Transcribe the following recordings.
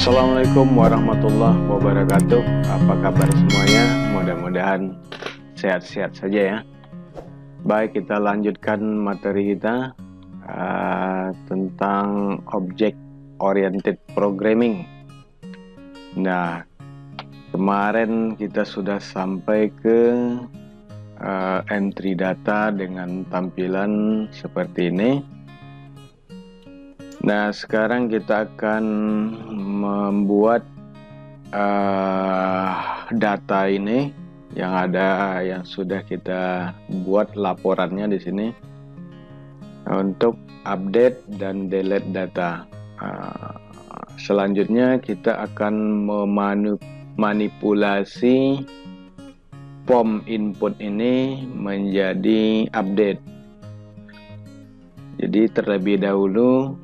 Assalamualaikum warahmatullahi wabarakatuh. Apa kabar semuanya? Mudah-mudahan sehat-sehat saja ya. Baik, kita lanjutkan materi kita tentang Object Oriented Programming. Nah, kemarin kita sudah sampai ke entry data dengan tampilan seperti ini. Nah, sekarang kita akan membuat data ini yang sudah kita buat laporannya di sini untuk update dan delete data. Selanjutnya kita akan memanipulasi form input ini menjadi update. Jadi terlebih dahulu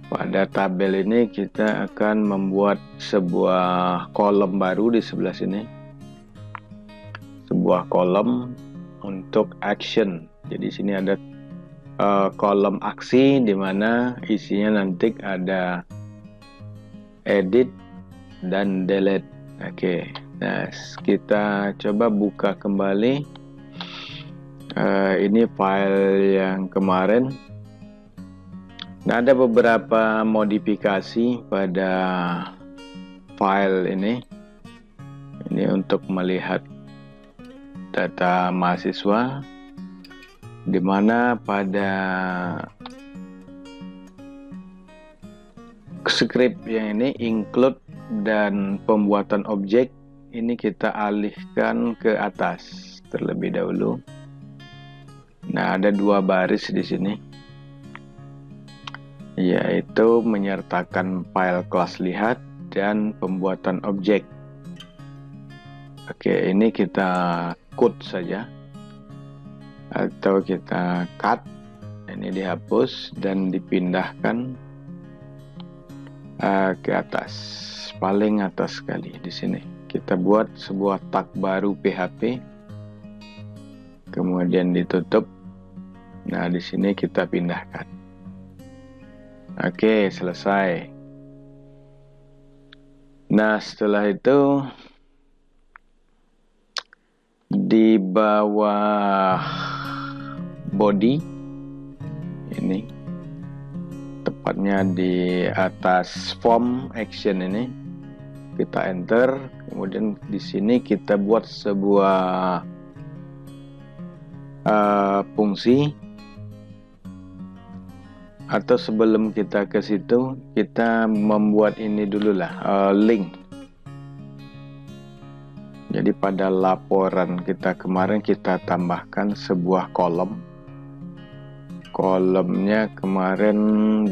pada tabel ini kita akan membuat sebuah kolom baru di sebelah sini. Sebuah kolom untuk action. Jadi sini ada kolom aksi di mana isinya nanti ada edit dan delete. Oke. Nah, kita coba buka kembali. Ini file yang kemarin. Nah, ada beberapa modifikasi pada file ini. Ini untuk melihat data mahasiswa, di mana pada script yang ini include dan pembuatan objek ini kita alihkan ke atas terlebih dahulu. Nah, ada dua baris di sini, yaitu menyertakan file kelas lihat dan pembuatan objek. Oke, ini kita cut saja atau kita cut. Ini dihapus dan dipindahkan ke atas, paling atas sekali di sini. Kita buat sebuah tag baru PHP, kemudian ditutup. Nah, di sini kita pindahkan. Oke, selesai. Nah, setelah itu di bawah body ini, tepatnya di atas form action ini, kita enter. Kemudian di sini kita buat sebuah fungsi. Atau sebelum kita ke situ, kita membuat ini dulu lah, link. Jadi pada laporan kita kemarin kita tambahkan sebuah kolom. Kolomnya kemarin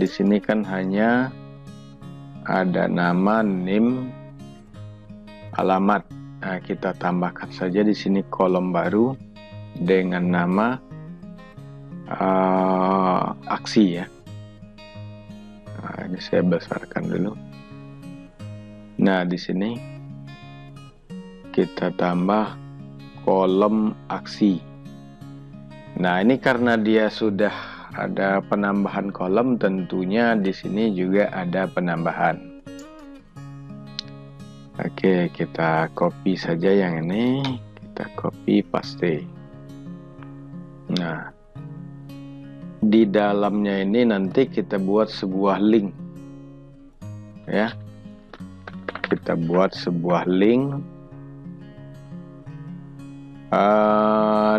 di sini kan hanya ada nama, name, alamat. Nah, kita tambahkan saja di sini kolom baru dengan nama aksi ya. Nah, ini saya besarkan dulu. Nah, di sini kita tambah kolom aksi. Nah, ini karena dia sudah ada penambahan kolom, tentunya di sini juga ada penambahan. Oke, kita copy saja yang ini, kita copy paste. Nah, di dalamnya ini nanti kita buat sebuah link ya. Kita buat sebuah link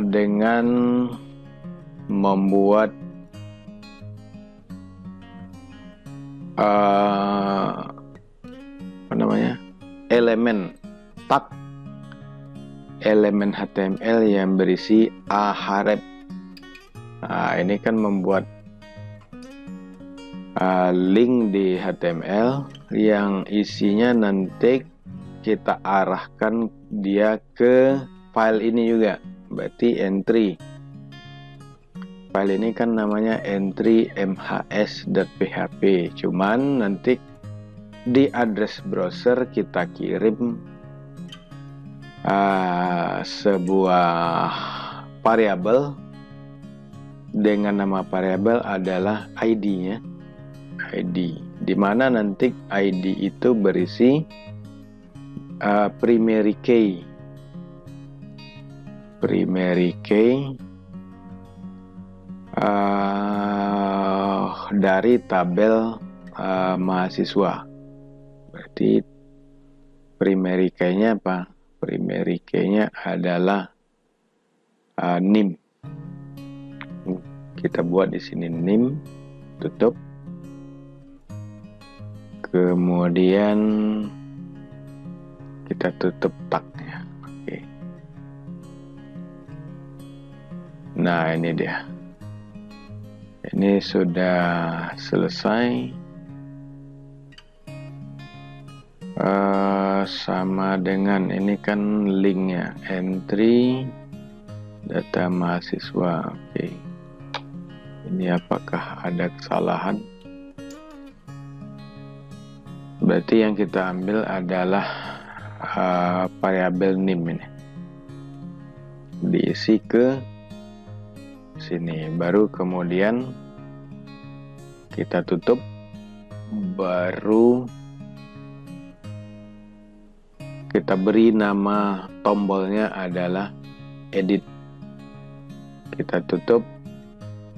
dengan membuat elemen tag elemen HTML yang berisi ahref. Nah, ini kan membuat link di HTML yang isinya nanti kita arahkan dia ke file ini juga, berarti entry. File ini kan namanya entry mhs.php, cuman nanti di address browser kita kirim sebuah variabel dengan nama variabel adalah ID-nya. ID, di mana nanti ID itu berisi primary key dari tabel mahasiswa. Berarti primary key-nya apa? Primary key-nya adalah NIM. Kita buat di sini NIM, tutup. Kemudian kita tutup tagnya. Oke. Nah, ini dia. Ini sudah selesai. Sama dengan ini kan linknya, entry data mahasiswa. Oke. Ini apakah ada kesalahan? Berarti yang kita ambil adalah variabel NIM ini. Diisi ke sini, baru kemudian kita tutup, baru kita beri nama tombolnya adalah edit. Kita tutup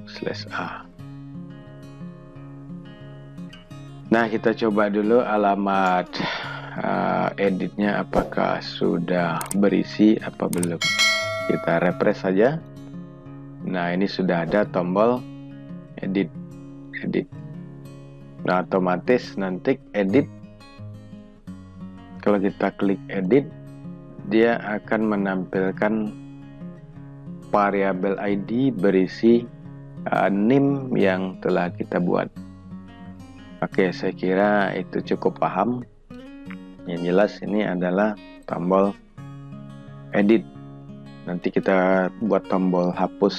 /a. Nah, kita coba dulu alamat editnya apakah sudah berisi apa belum. Kita refresh saja. Nah, ini sudah ada tombol edit. Nah, otomatis nanti edit, kalau kita klik edit, dia akan menampilkan variabel ID berisi NIM yang telah kita buat. Oke, saya kira itu cukup paham. Yang jelas ini adalah tombol edit. Nanti kita buat tombol hapus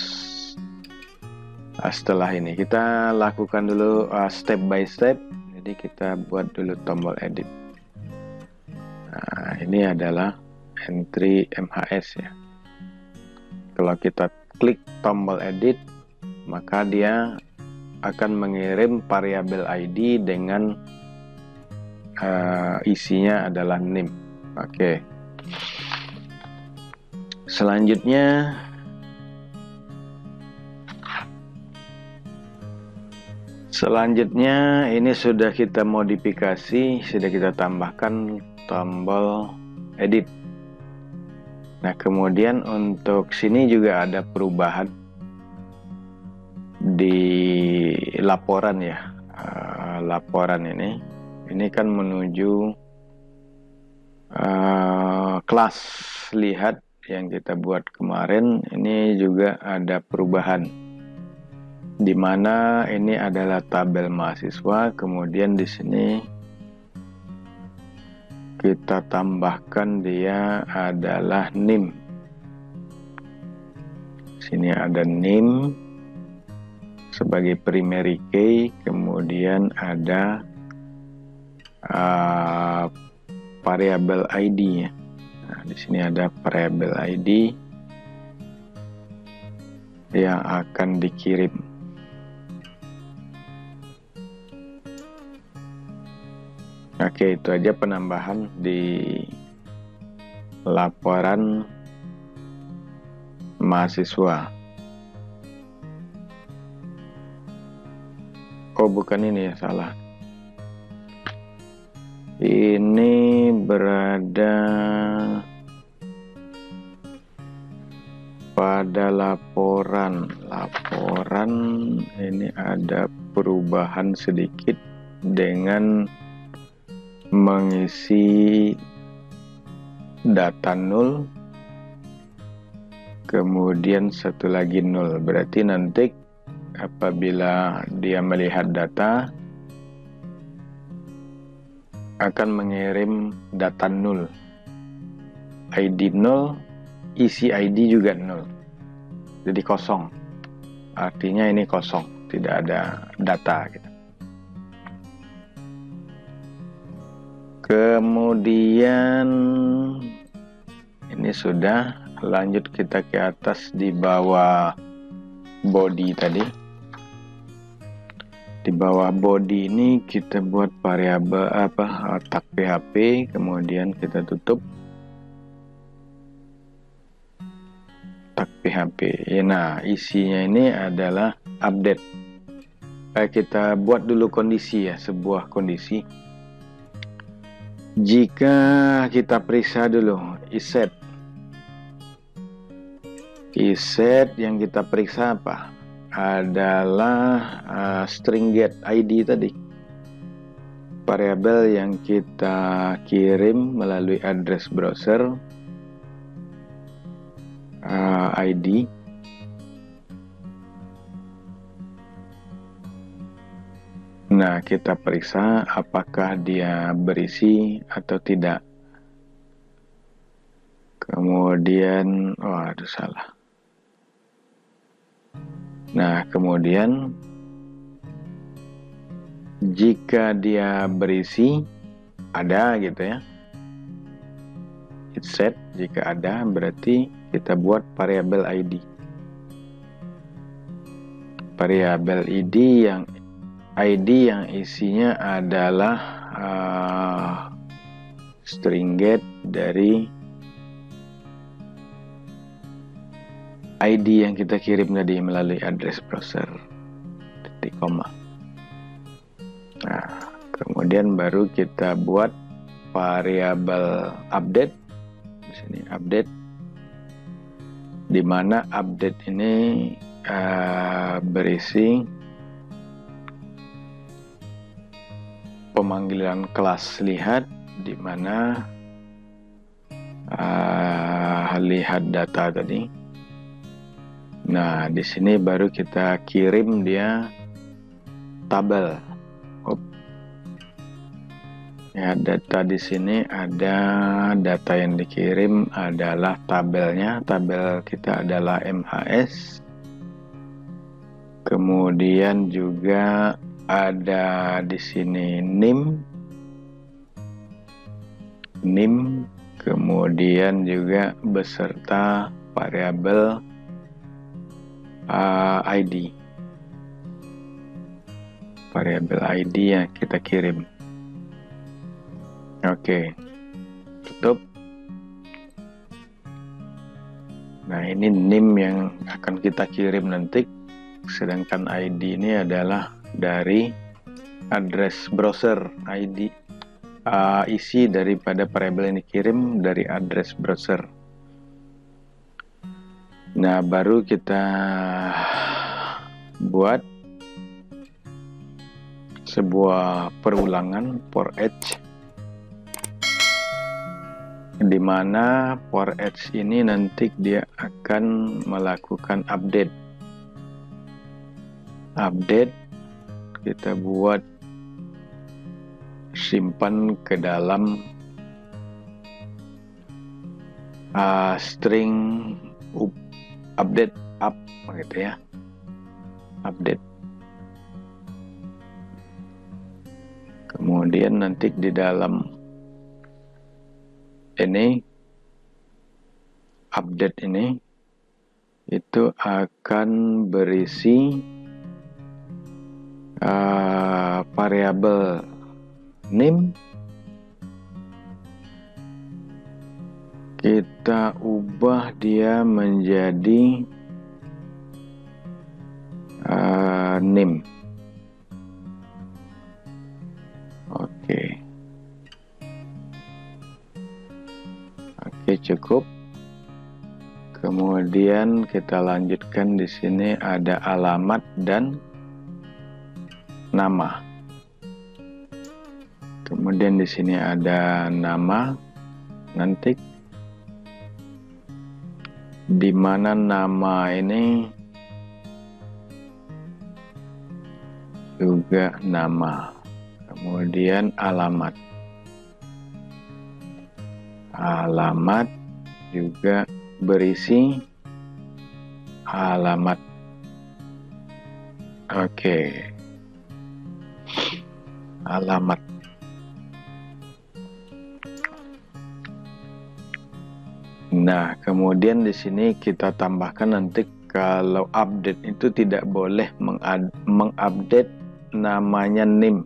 setelah ini. Kita lakukan dulu step by step. Jadi kita buat dulu tombol edit. Nah, ini adalah entry MHS ya. Kalau kita klik tombol edit, maka dia akan mengirim variabel ID dengan isinya adalah NIM. Oke. Selanjutnya ini sudah kita modifikasi, sudah kita tambahkan tombol edit. Nah, kemudian untuk sini juga ada perubahan di laporan ya. Laporan ini kan menuju kelas. Lihat yang kita buat kemarin, ini juga ada perubahan, di mana ini adalah tabel mahasiswa. Kemudian di sini kita tambahkan dia adalah NIM. Sini ada NIM sebagai primary key, kemudian ada variabel ID ya. Nah, di sini ada variabel ID yang akan dikirim. Oke, itu aja penambahan di laporan mahasiswa. Oh, bukan ini ya, salah. Ini berada pada laporan. Ini ada perubahan sedikit dengan mengisi data 0, kemudian satu lagi 0. Berarti nanti apabila dia melihat data akan mengirim data 0, ID 0, isi ID juga 0, jadi kosong. Artinya ini kosong, tidak ada data gitu. Kemudian ini sudah, lanjut kita ke atas di bawah body tadi. Di bawah body ini kita buat variabel tag PHP, kemudian kita tutup tag PHP. Nah, isinya ini adalah update. Kita buat dulu kondisi ya, sebuah kondisi. Jika kita periksa dulu iset yang kita periksa apa? Adalah string get ID tadi, variabel yang kita kirim melalui address browser ID. Nah, kita periksa apakah dia berisi atau tidak. Kemudian, salah. Nah, kemudian jika dia berisi, ada gitu ya, it's set. Jika ada, berarti kita buat variabel ID. Variabel ID yang isinya adalah string get dari ID yang kita kirim tadi melalui address browser, titik koma. Nah, kemudian baru kita buat variabel update. Di sini update, di mana update ini berisi pemanggilan kelas lihat, di mana lihat data tadi. Nah, di sini baru kita kirim dia tabel. Ya, data di sini ada data yang dikirim adalah tabelnya. Tabel kita adalah MHS. Kemudian juga ada di sini NIM, kemudian juga beserta variabel ID, variabel ID yang kita kirim. Oke, tutup. Nah, ini NIM yang akan kita kirim nanti, sedangkan ID ini adalah dari address browser. ID isi daripada variabel yang dikirim dari address browser. Nah, baru kita buat sebuah perulangan for each, di mana for each ini nanti dia akan melakukan update. Kita buat simpan ke dalam string update up gitu ya, update. Kemudian nanti di dalam ini update ini itu akan berisi variabel name. Kita ubah dia menjadi name. Oke, cukup. Kemudian kita lanjutkan, di sini ada alamat dan nama. Kemudian di sini ada nama nanti, di mana nama ini juga nama. Kemudian alamat juga berisi alamat. Oke, alamat. Nah, kemudian di sini kita tambahkan nanti kalau update itu tidak boleh mengupdate namanya name.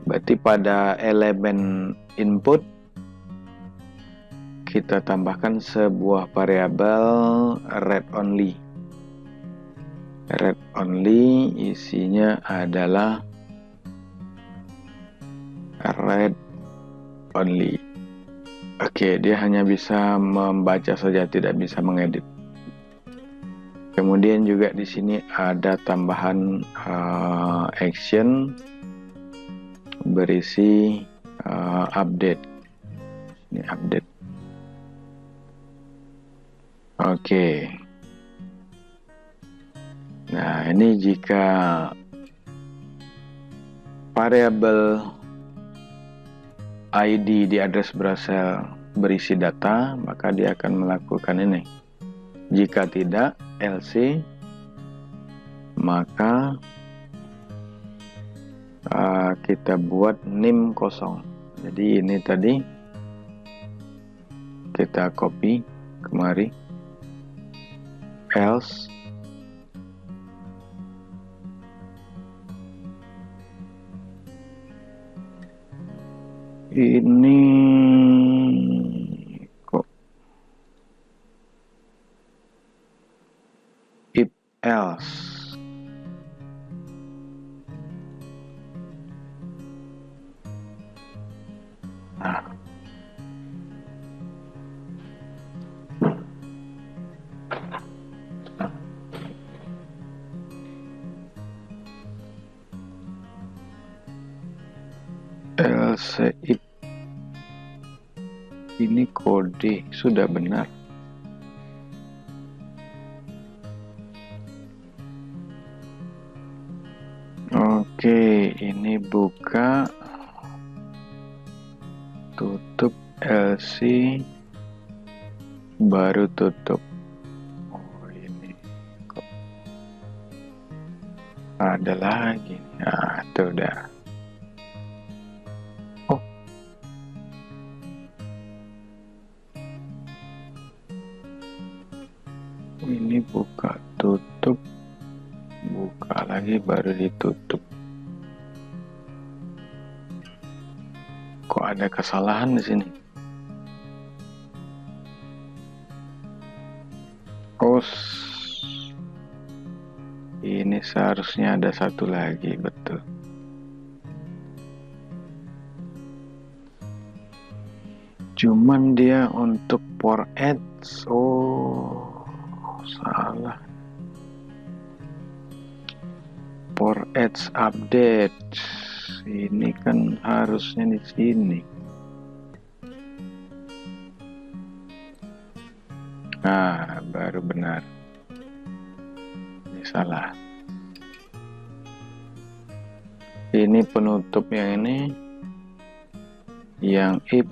Berarti pada elemen input kita tambahkan sebuah variabel read only. Read only isinya adalah read only. Oke, dia hanya bisa membaca saja, tidak bisa mengedit. Kemudian juga di sini ada tambahan action berisi update. Ini update. Oke. Nah, ini jika variabel ID di address Browser berisi data, maka dia akan melakukan ini. Jika tidak, else, maka kita buat name kosong. Jadi ini tadi kita copy kemari, else, ini kok if else. Nah, else if ini kode sudah benar. Oke, ini buka, tutup, else, baru tutup. Oh, ini kok ada lagi. Nah, itu udah. Oh, ini buka, tutup, buka lagi, baru ditutup. Kok ada kesalahan di sini? Oh, ini seharusnya ada satu lagi, betul. Cuman dia untuk for ads. Oh, salah. For ads update. Ini kan harusnya di sini. Nah, baru benar. Ini salah. Ini penutup yang ini. Yang if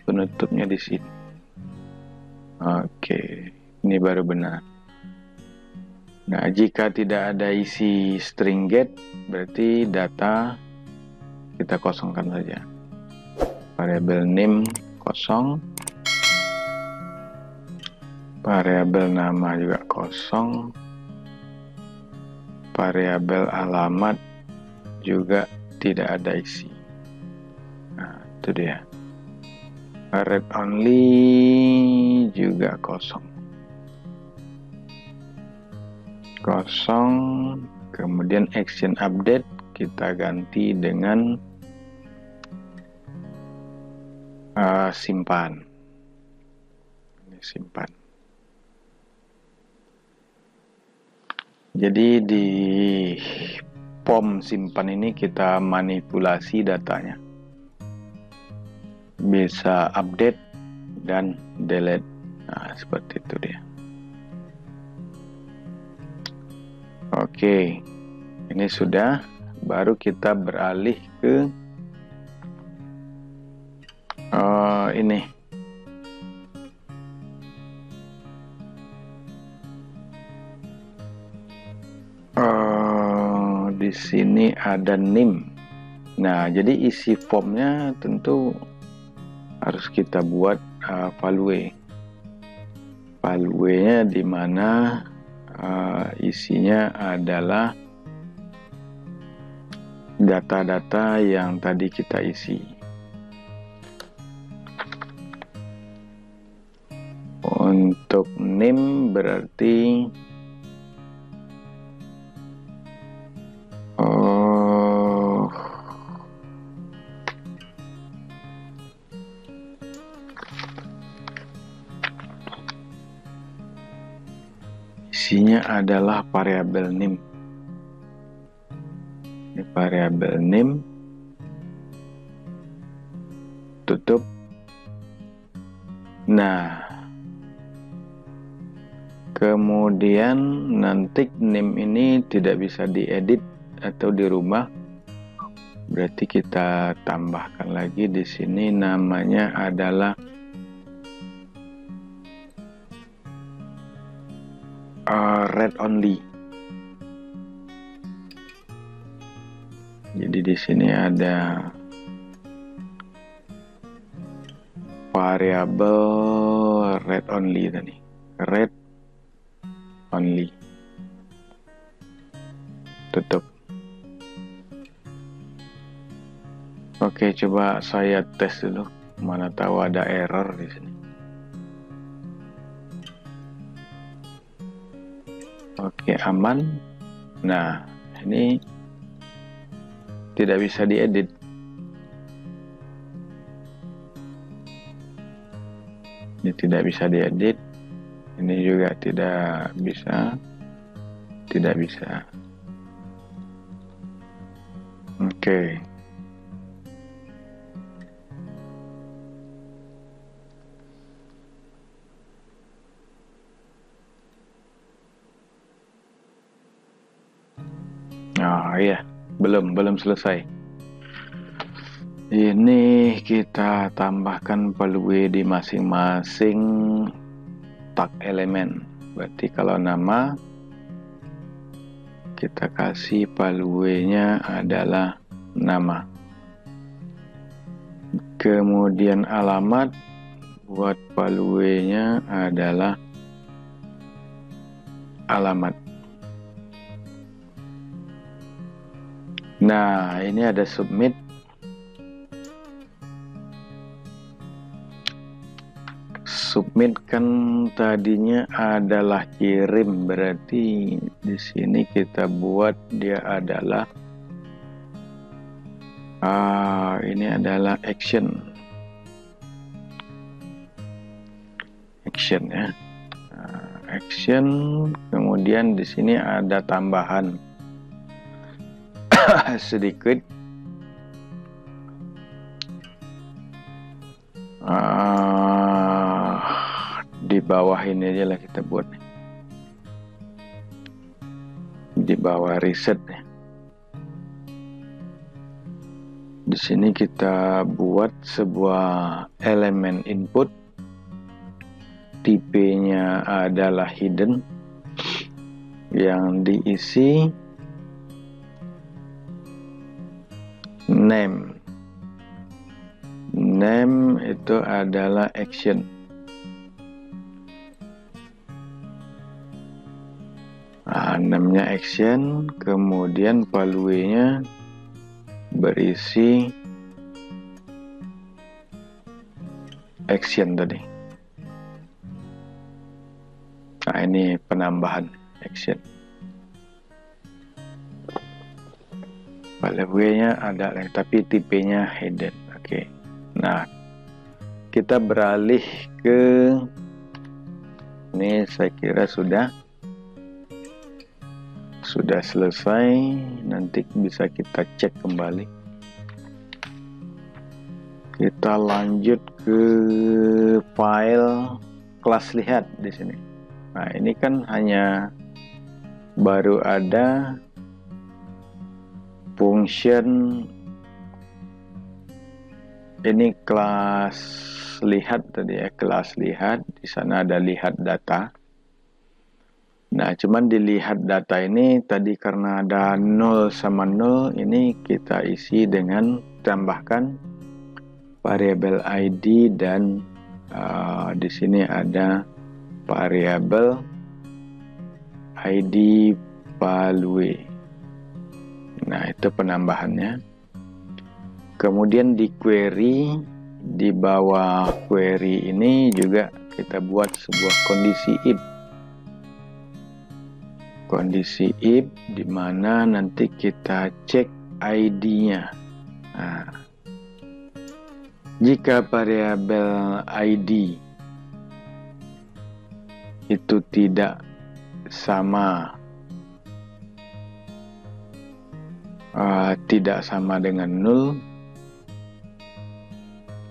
penutupnya di sini. Oke, ini baru benar. Nah, jika tidak ada isi string get, berarti data kita kosongkan saja. Variabel name kosong, variabel nama juga kosong, variabel alamat juga tidak ada isi. Nah, itu dia. Read only juga kosong. Kosong, kemudian action update kita ganti dengan simpan. Ini simpan. Jadi di form simpan ini kita manipulasi datanya. Bisa update dan delete. Nah, seperti itu dia. Oke, ini sudah. Baru kita beralih ke ini. Di sini ada name. Nah, jadi isi formnya tentu harus kita buat value. Value-nya di mana isinya adalah data-data yang tadi kita isi. Untuk name berarti isinya adalah variabel name. Ini variabel name, tutup. Nah, kemudian nanti name ini tidak bisa diedit atau dirubah. Berarti kita tambahkan lagi di sini, namanya adalah read only. Jadi di sini ada variabel read only tadi, read only, tutup. Oke, coba saya tes dulu, mana tahu ada error di sini. Oke, aman. Nah, ini tidak bisa diedit. Ini tidak bisa diedit. Ini juga tidak bisa. Tidak bisa. Oke. Oh iya, belum selesai. Ini kita tambahkan value di masing-masing tag elemen. Berarti kalau nama kita kasih value-nya adalah nama. Kemudian alamat buat value-nya adalah alamat. Nah, ini ada submit. Submit kan tadinya adalah kirim, berarti di sini kita buat dia adalah ini adalah action. Action ya. Action, kemudian di sini ada tambahan sedikit. Di bawah ini aja lah kita buat, di bawah reset ya. Di sini kita buat sebuah elemen input, tipenya adalah hidden, yang diisi name. Name itu adalah action. Namanya action, kemudian value-nya berisi action tadi. Nah, ini penambahan action. Value-nya ada, tapi tipenya hidden. Oke. Nah, kita beralih ke ini, saya kira sudah selesai. Nanti bisa kita cek kembali. Kita lanjut ke file kelas lihat di sini. Nah, ini kan hanya baru ada function ini kelas lihat tadi ya, kelas lihat. Di sana ada lihat data. Nah, cuman dilihat data ini tadi karena ada 0 sama 0, ini kita isi dengan tambahkan variabel ID dan di sini ada variabel ID value. Nah, itu penambahannya. Kemudian di query, di bawah query ini juga kita buat sebuah kondisi if. Kondisi if di mana nanti kita cek ID-nya. Nah, jika variabel ID itu tidak sama dengan nol,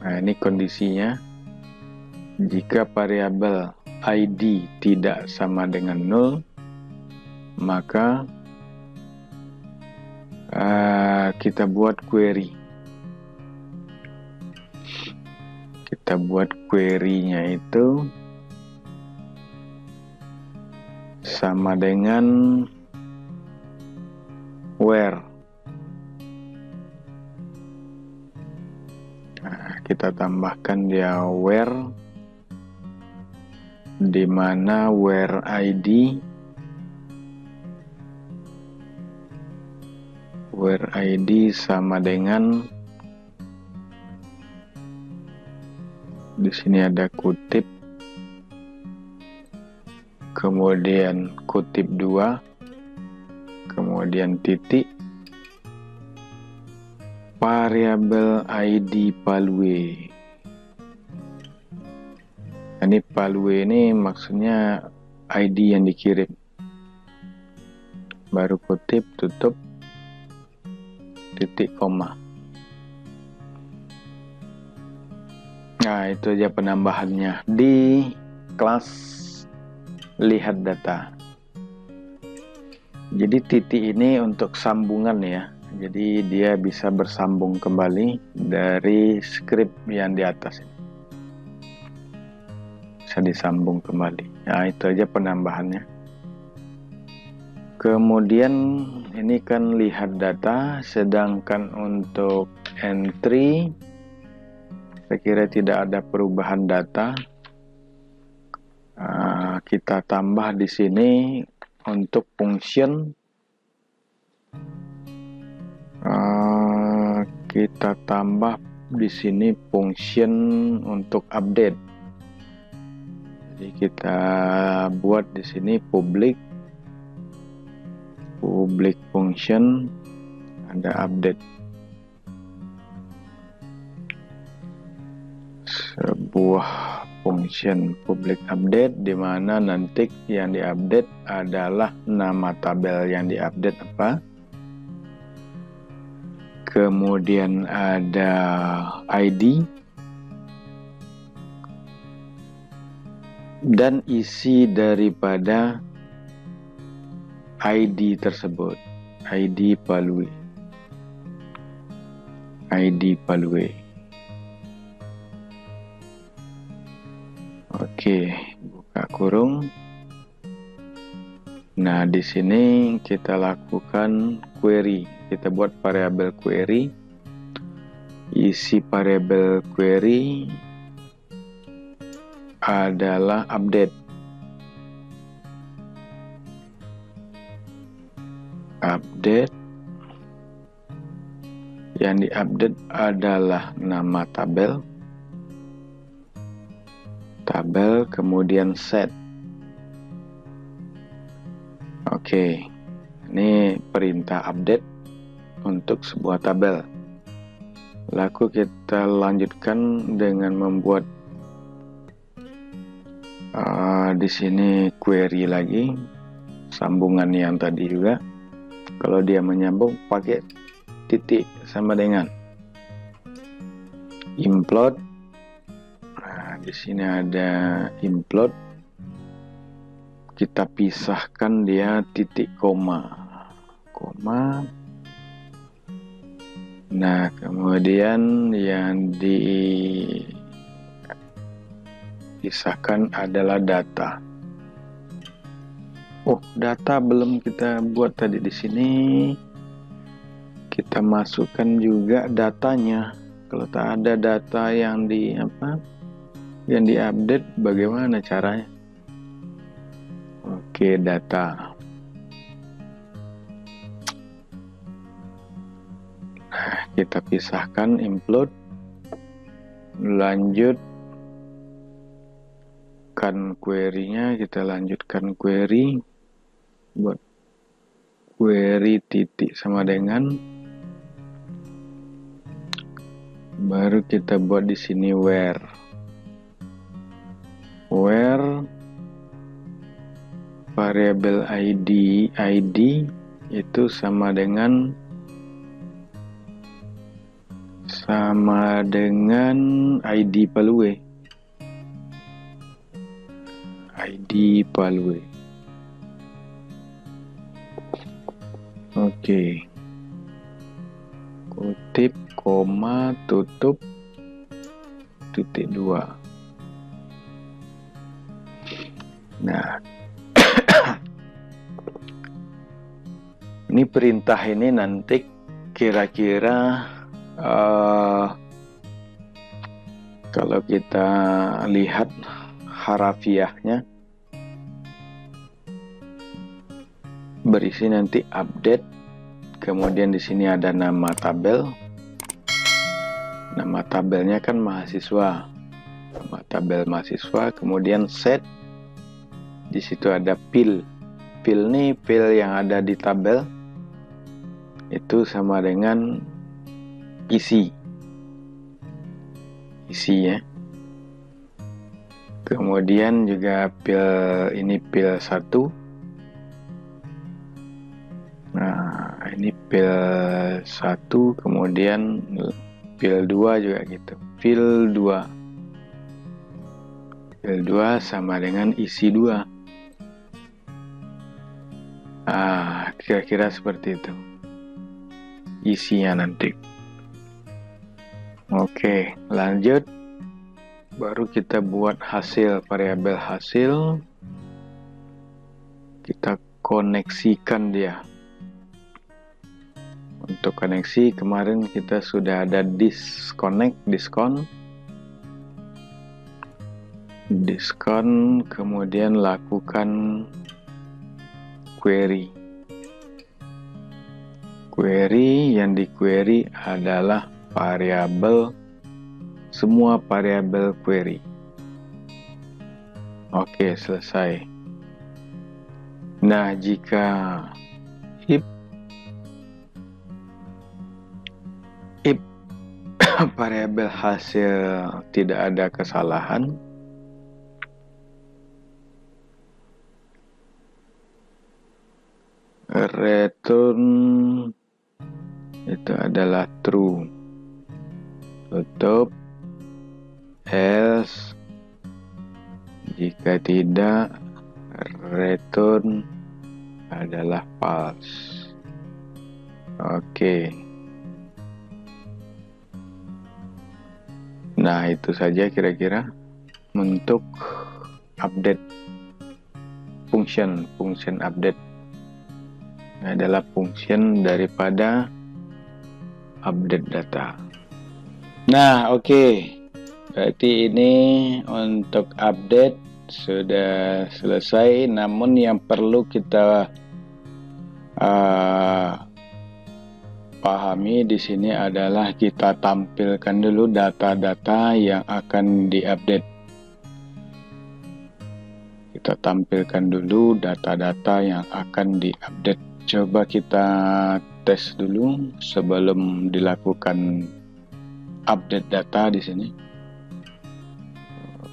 nah ini kondisinya. Jika variabel ID tidak sama dengan nol, maka kita buat query. Kita buat query-nya itu sama dengan where. Nah, kita tambahkan dia where, di mana where ID sama dengan, di sini ada kutip, kemudian kutip 2, kemudian titik, variabel ID palwe. Ini palwe ini maksudnya ID yang dikirim. Baru kutip, tutup, titik, koma. Nah, itu aja penambahannya di kelas lihat data. Jadi titik ini untuk sambungan ya. Jadi dia bisa bersambung kembali dari script yang di atas ini. Bisa disambung kembali. Nah, itu aja penambahannya. Kemudian ini kan lihat data, sedangkan untuk entry saya kira tidak ada perubahan data. Kita tambah di sini untuk function, kita tambah di sini function untuk update. Jadi kita buat di sini public function, ada update, sebuah function public update di mana nanti yang diupdate adalah nama tabel yang diupdate apa, kemudian ada ID dan isi daripada ID tersebut, ID palwe. Oke, buka kurung. Nah, di sini kita lakukan query. Kita buat variabel query. Isi variabel query adalah update. Yang diupdate adalah nama tabel, kemudian set. Oke, ini perintah update untuk sebuah tabel. Lalu kita lanjutkan dengan membuat di sini query lagi, sambungan yang tadi juga. Kalau dia menyambung pakai titik sama dengan implode. Nah, di sini ada implode. Kita pisahkan dia titik koma. Nah, kemudian yang dipisahkan adalah data. Oh, data belum kita buat tadi. Di sini kita masukkan juga datanya. Kalau tak ada data yang diupdate, bagaimana caranya? Oke, data. kita pisahkan, implode, lanjutkan query-nya, kita lanjutkan query, buat query titik sama dengan, baru kita buat di sini where variabel ID itu sama dengan ID Palue. Oke. Kutip, koma, tutup, titik 2. Nah, ini perintah ini nanti kira-kira kalau kita lihat harafiahnya berisi nanti update, kemudian di sini ada nama tabel. Nama tabelnya kan mahasiswa. Nama tabel mahasiswa, kemudian set. Di situ ada fill. Fill nih, fill yang ada di tabel itu sama dengan isi ya. Kemudian juga fill 1. Nah, ini fill 1, kemudian fill 2 juga gitu. Fill 2 sama dengan isi 2. Kira-kira seperti itu isinya nanti. Oke, lanjut. Baru kita buat hasil, variabel hasil. Kita koneksikan dia. Untuk koneksi kemarin kita sudah ada diskon, kemudian lakukan query. Yang di query adalah semua variabel query. Oke, selesai. Nah, jika if variabel hasil tidak ada kesalahan, return itu adalah true. Tutup, else jika tidak, return adalah false. Oke. Nah, itu saja kira-kira untuk update function update. Ini adalah function daripada update data. Nah, oke. Berarti ini untuk update sudah selesai. Namun yang perlu kita pahami di sini adalah kita tampilkan dulu data-data yang akan diupdate. Kita tampilkan dulu data-data yang akan diupdate. Coba kita tes dulu sebelum dilakukan update data di sini.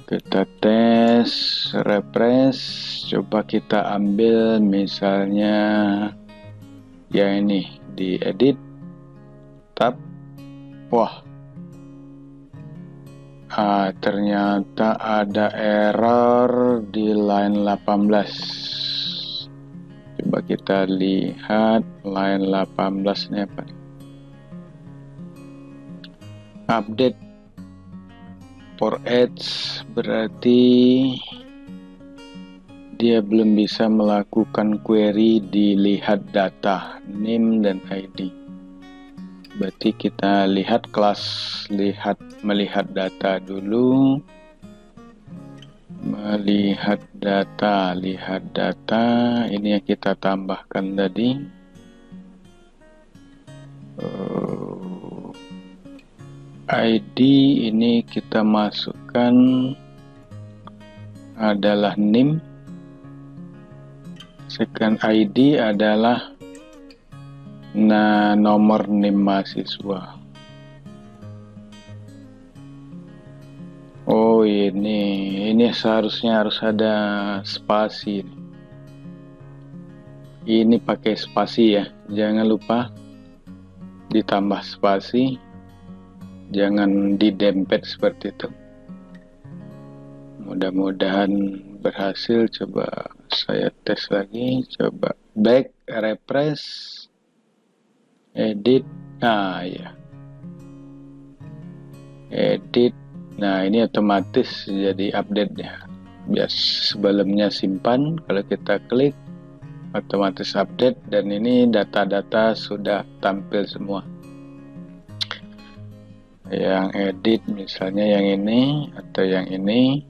Kita tes, refresh, coba kita ambil misalnya yang ini, di edit, tab, wah, ternyata ada error di line 18. Coba kita lihat line 18 ini apa? Update for edge, berarti dia belum bisa melakukan query dilihat data name dan ID. Berarti kita lihat kelas melihat data dulu. Lihat data ini yang kita tambahkan tadi. ID ini kita masukkan adalah NIM. Second ID adalah nomor NIM mahasiswa. Oh, ini seharusnya harus ada spasi. Ini pakai spasi ya, jangan lupa ditambah spasi, jangan didempet seperti itu. Mudah-mudahan berhasil. Coba saya tes lagi, coba back, refresh, edit. Nah ya, edit. Nah, ini otomatis jadi update ya. Bias sebelumnya simpan, kalau kita klik otomatis update, dan ini data-data sudah tampil semua. Yang edit misalnya yang ini atau yang ini,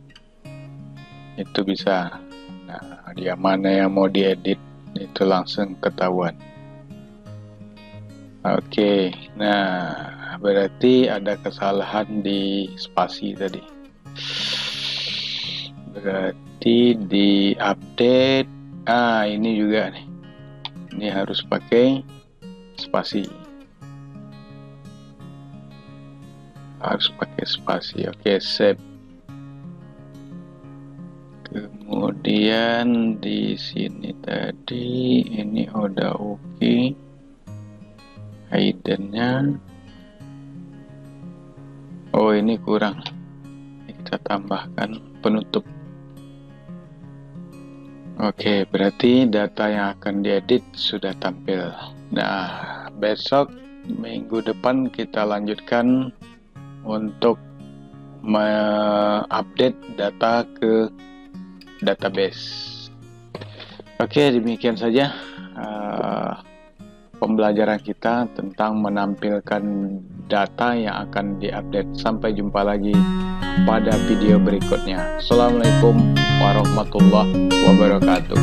itu bisa. Nah, yang mana yang mau diedit itu langsung ketahuan. Oke, nah berarti ada kesalahan di spasi tadi. Berarti di update. Ini juga nih. Ini harus pakai spasi. Harus pakai spasi. Oke, save. Kemudian di sini tadi ini udah oke. Hiddennya. Oh, ini kurang. Kita tambahkan penutup. Oke, berarti data yang akan diedit sudah tampil. Nah, besok minggu depan kita lanjutkan untuk mengupdate data ke database. Oke, demikian saja pembelajaran kita tentang menampilkan data yang akan diupdate. Sampai jumpa lagi pada video berikutnya. Assalamualaikum warahmatullahi wabarakatuh.